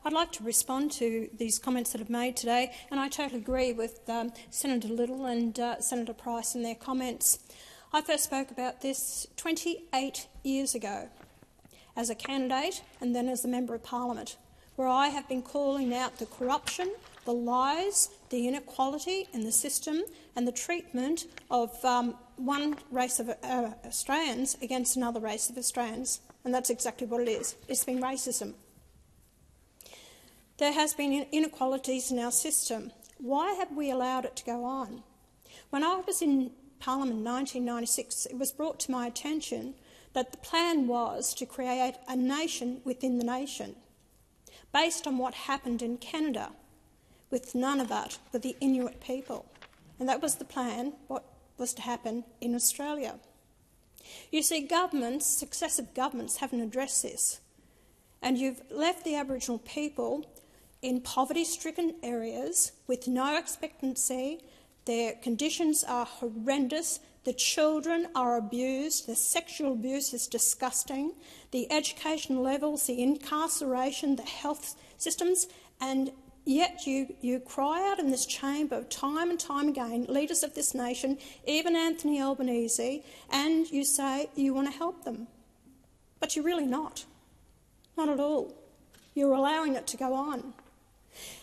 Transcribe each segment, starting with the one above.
I'd like to respond to these comments that have made today, and I totally agree with Senator Little and Senator Price in their comments. I first spoke about this 28 years ago as a candidate and then as a Member of Parliament, where I have been calling out the corruption, the lies, the inequality in the system and the treatment of one race of Australians against another race of Australians. And that's exactly what it is. It's been racism. There has been inequalities in our system. Why have we allowed it to go on? When I was in Parliament in 1996, it was brought to my attention that the plan was to create a nation within the nation, based on what happened in Canada with Nunavut, with the Inuit people. And that was the plan, what was to happen in Australia. You see, governments, successive governments, haven't addressed this. And you've left the Aboriginal people in poverty-stricken areas with no expectancy. Their conditions are horrendous. The children are abused. The sexual abuse is disgusting. The education levels, the incarceration, the health systems, and yet you cry out in this chamber time and time again, leaders of this nation, even Anthony Albanese, and you say you want to help them. But you're really not. Not at all. You're allowing it to go on.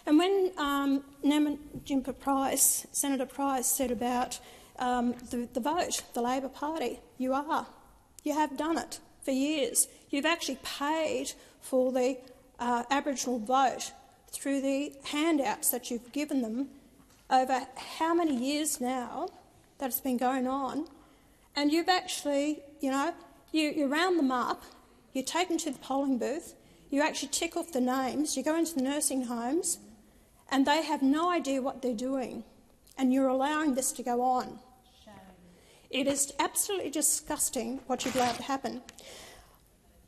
And when Senator Price said about the vote, the Labor Party, you have done it for years. You've actually paid for the Aboriginal vote through the handouts that you've given them over how many years now that it's been going on, and you've actually, you round them up, you take them to the polling booth, you actually tick off the names, you go into the nursing homes, and they have no idea what they're doing, and you're allowing this to go on. Shame. It is absolutely disgusting what you've allowed to happen.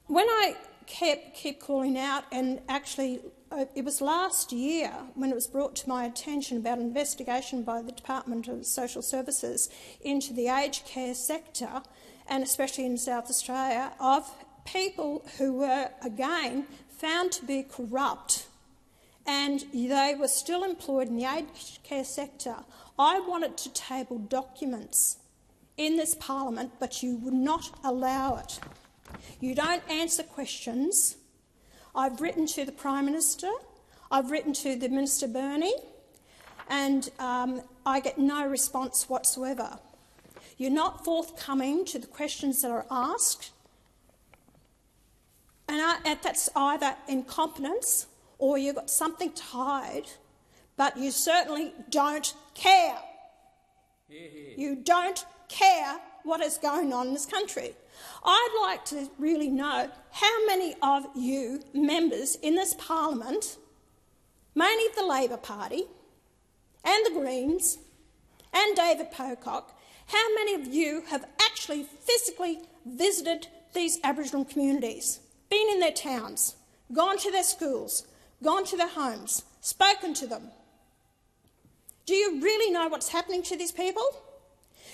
When I keep calling out, and actually it was last year when it was brought to my attention about an investigation by the Department of Social Services into the aged care sector, and especially in South Australia, of people who were, again, found to be corrupt, and they were still employed in the aged care sector. I wanted to table documents in this parliament, but you would not allow it. You don't answer questions. I've written to the Prime Minister, I've written to the Minister Burney, and I get no response whatsoever. You're not forthcoming to the questions that are asked, and that's either incompetence or you've got something to hide, but you certainly don't care. You don't care what is going on in this country. I'd like to really know how many of you members in this parliament, mainly the Labor Party and the Greens and David Pocock, how many of you have actually physically visited these Aboriginal communities, been in their towns, gone to their schools, gone to their homes, spoken to them? Do you really know what's happening to these people?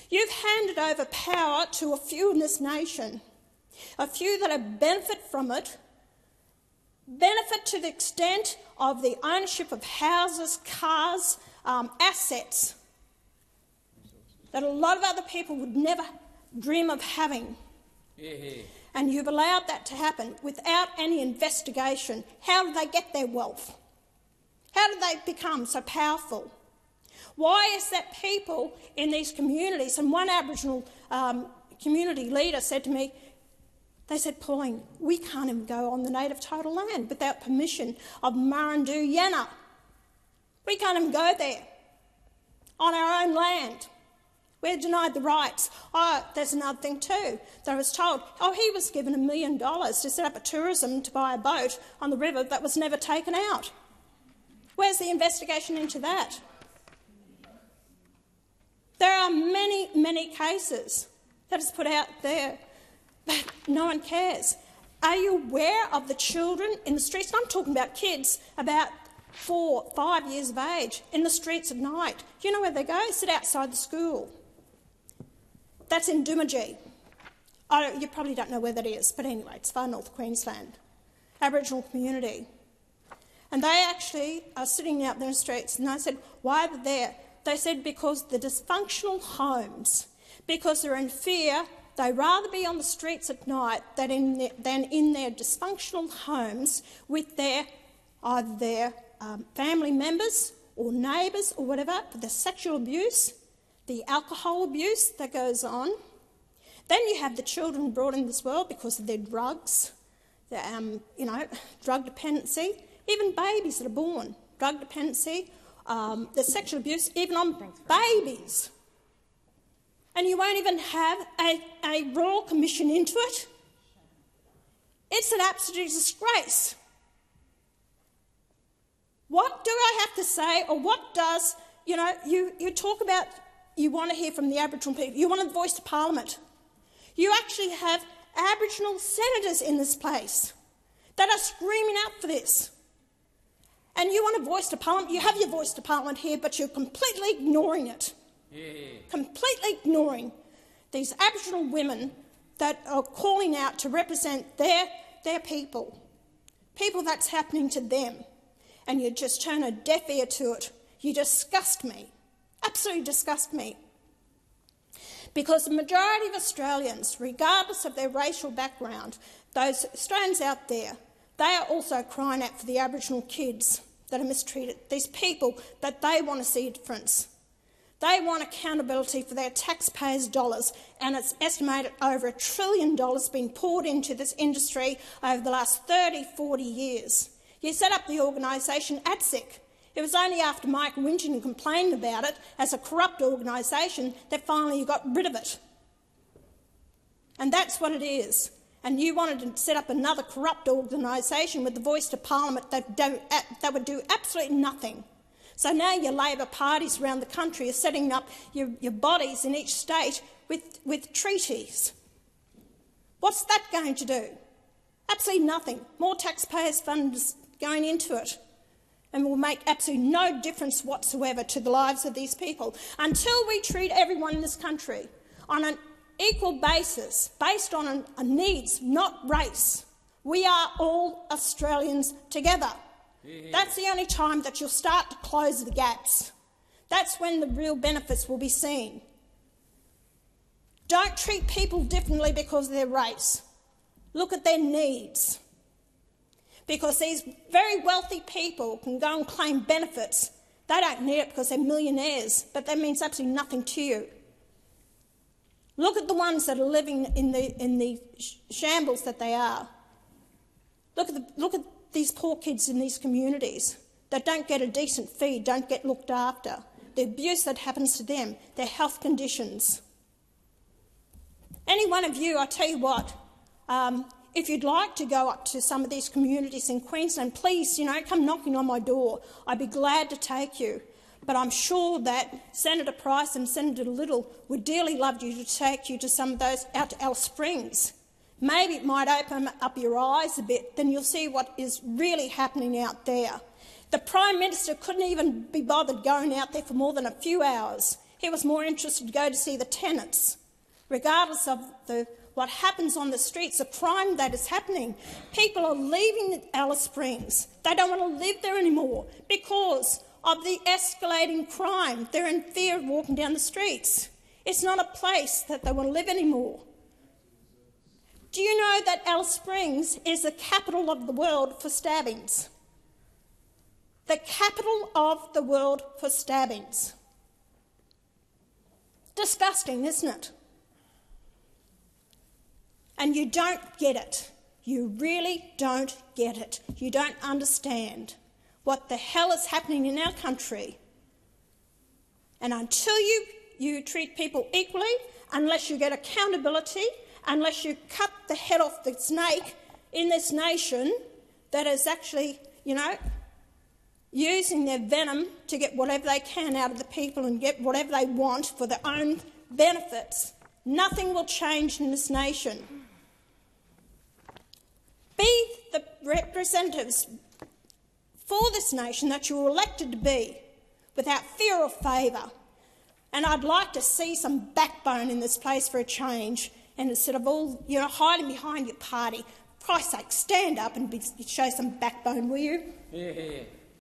You've handed over power to a few in this nation, a few that have benefit from it, benefit to the extent of the ownership of houses, cars, assets that a lot of other people would never dream of having. And you've allowed that to happen without any investigation. How did they get their wealth? How did they become so powerful? Why is that people in these communities, and one Aboriginal community leader said to me, they said, Pauline, we can't even go on the native title land without permission of Murrindoo Yanna. We can't even go there on our own land. We're denied the rights. Oh, there's another thing too that I was told. Oh, he was given $1 million to set up a tourism to buy a boat on the river that was never taken out. Where's the investigation into that? There are many, many cases that is put out there, but no one cares. Are you aware of the children in the streets? I'm talking about kids about 4, 5 years of age in the streets at night. Do you know where they go? Sit outside the school. That's in Doomadgee. You probably don't know where that is, but anyway, it's far north Queensland. Aboriginal community. And they actually are sitting out there in the streets, and I said, why are they there? They said because the dysfunctional homes, because they're in fear, they'd rather be on the streets at night than in their dysfunctional homes with either their family members or neighbours or whatever, for the sexual abuse, the alcohol abuse that goes on. Then you have the children brought in this world because of their drugs, drug dependency, even babies that are born, drug dependency, the sexual abuse, even on babies. And you won't even have a royal commission into it. It's an absolute disgrace. What do I have to say, or what does, you talk about, you want to hear from the Aboriginal people, you want a voice to Parliament. You actually have Aboriginal senators in this place that are screaming out for this. And you want a voice to Parliament, you have your voice to Parliament here, but you're completely ignoring it. Yeah. Completely ignoring these Aboriginal women that are calling out to represent their people that's happening to them. And you just turn a deaf ear to it. You disgust me, absolutely disgust me. Because the majority of Australians, regardless of their racial background, those Australians out there, they are also crying out for the Aboriginal kids that are mistreated, these people that they want to see a difference. They want accountability for their taxpayers' dollars, and it's estimated over $1 trillion being poured into this industry over the last 30, 40 years. You set up the organisation ATSIC. It was only after Mike whinged and complained about it as a corrupt organisation that finally you got rid of it. And that's what it is. And you wanted to set up another corrupt organisation with the voice to Parliament that would do absolutely nothing. So now your Labor parties around the country are setting up your bodies in each state with treaties. What's that going to do? Absolutely nothing. More taxpayers' funds going into it, and will make absolutely no difference whatsoever to the lives of these people until we treat everyone in this country on an equal basis, based on a needs, not race. We are all Australians together. Yeah. That's the only time that you'll start to close the gaps. That's when the real benefits will be seen. Don't treat people differently because of their race. Look at their needs. Because these very wealthy people can go and claim benefits. They don't need it because they're millionaires, but that means absolutely nothing to you. Look at the ones that are living in the shambles that they are. Look at these poor kids in these communities that don't get a decent feed, don't get looked after, the abuse that happens to them, their health conditions. Any one of you, I tell you what, if you'd like to go up to some of these communities in Queensland, please, come knocking on my door. I'd be glad to take you. But I'm sure that Senator Price and Senator Little would dearly love you to take you to some of those out to Alice Springs. Maybe it might open up your eyes a bit, then you'll see what is really happening out there. The Prime Minister couldn't even be bothered going out there for more than a few hours. He was more interested to go to see the tenants. Regardless of what happens on the streets, the crime that is happening, people are leaving Alice Springs. They don't want to live there anymore because of the escalating crime. They're in fear of walking down the streets. It's not a place that they want to live anymore. Do you know that Alice Springs is the capital of the world for stabbings? The capital of the world for stabbings. Disgusting, isn't it? And you don't get it. You really don't get it. You don't understand what the hell is happening in our country. And until you treat people equally, unless you get accountability, unless you cut the head off the snake in this nation that is actually, using their venom to get whatever they can out of the people and get whatever they want for their own benefits, nothing will change in this nation. Be the representatives for this nation that you were elected to be, without fear or favour. And I'd like to see some backbone in this place for a change, and instead of all hiding behind your party, Christ's sake, stand up and show some backbone, will you? Yeah.